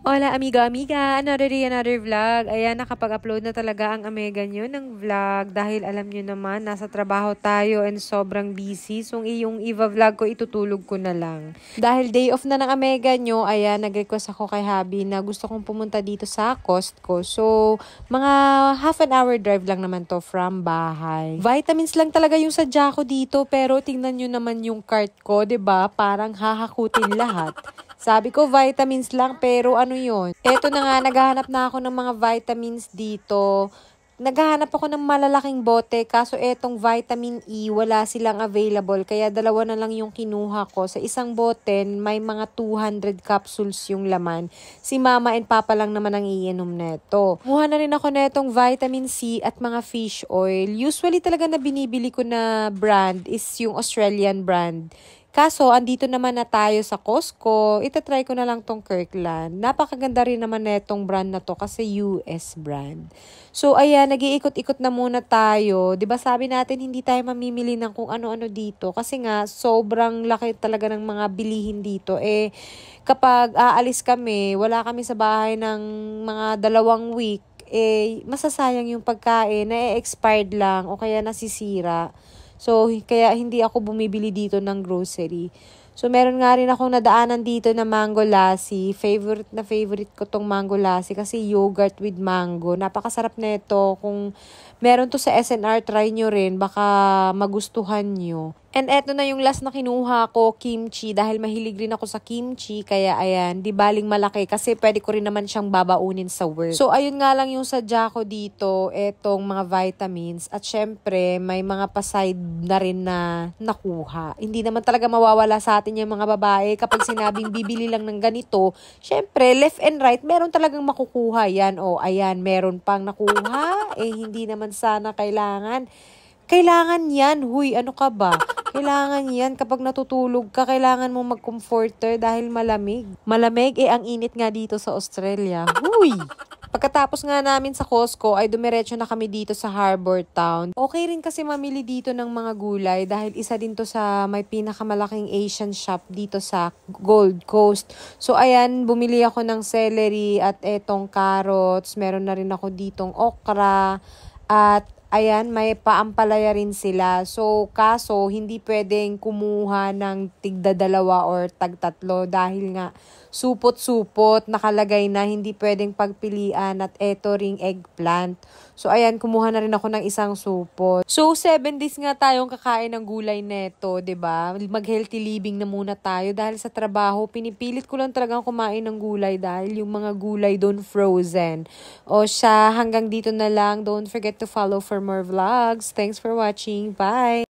Hola amiga, another day, another vlog. Ayan, nakapag-upload na talaga ang amiga nyo ng vlog dahil alam nyo naman, nasa trabaho tayo and sobrang busy. So, yung iva-vlog ko, itutulog ko na lang. Dahil day off na ng amiga nyo, ayan, nag-request ako kay Habi na gusto kong pumunta dito sa Costco. So, mga half an hour drive lang naman to from bahay. Vitamins lang talaga yung sadya ko dito, pero tingnan nyo naman yung cart ko, 'di ba? Parang hahakutin lahat. Sabi ko vitamins lang pero ano yon? Eto na nga, naghahanap na ako ng mga vitamins dito. Naghahanap ako ng malalaking bote kaso etong vitamin E wala silang available kaya dalawa na lang yung kinuha ko. Sa isang bote may mga 200 capsules yung laman. Si mama and papa lang naman ang iinom neto. Kumuha na rin ako netong vitamin C at mga fish oil. Usually talaga na binibili ko na brand is yung Australian brand. Kaso, andito naman na tayo sa Costco, itatry ko na lang tong Kirkland. Napakaganda rin naman na itong brand na to kasi US brand. So, ayan, nag-iikot-ikot na muna tayo. 'Di ba sabi natin hindi tayo mamimili ng kung ano-ano dito kasi nga sobrang laki talaga ng mga bilihin dito. Kapag aalis kami, wala kami sa bahay ng mga 2 week, masasayang yung pagkain, na-expired lang o kaya nasisira. So, kaya hindi ako bumibili dito ng grocery. So, meron nga rin akong nadaanan dito na mango lassi. Favorite ko tong mango lassi kasi yogurt with mango. Napakasarap na ito. Kung meron to sa SNR, try nyo rin. Baka magustuhan nyo. And eto na yung last na kinuha ko, kimchi. Dahil mahilig rin ako sa kimchi. Kaya ayan, di baling malaki. Kasi pwede ko rin naman siyang babaunin sa work. So ayun nga lang yung sadya ko dito. Etong mga vitamins. At syempre, may mga paside na rin na nakuha. Hindi naman talaga mawawala sa atin yung mga babae. Kapag sinabing bibili lang ng ganito, syempre, left and right, meron talagang makukuha yan. O ayan, meron pang nakuha. Hindi naman sana kailangan. Kailangan yan. Huy, ano ka ba? Kailangan yan. Kapag natutulog ka, kailangan mo mag-comforter dahil malamig. Malamig, ang init nga dito sa Australia. Huy! Pagkatapos nga namin sa Costco, ay dumiretso na kami dito sa Harbour Town. Okay rin kasi mamili dito ng mga gulay dahil isa din to sa may pinakamalaking Asian shop dito sa Gold Coast. So ayan, bumili ako ng celery at etong carrots. Meron na rin ako ditong okra at ayan, may paampalaya rin sila. So, kaso, hindi pwedeng kumuha ng tigda-2 or tag-3 dahil nga supot-supot, nakalagay na hindi pwedeng pagpilian at eto ring eggplant. So, ayan, kumuha na rin ako ng isang supot. So, 7 days nga tayong kakain ng gulay neto, 'di ba? Mag-healthy living na muna tayo dahil sa trabaho, pinipilit ko lang talagang kumain ng gulay dahil yung mga gulay doon frozen. O siya, hanggang dito na lang. Don't forget to follow for more vlogs. Thanks for watching. Bye!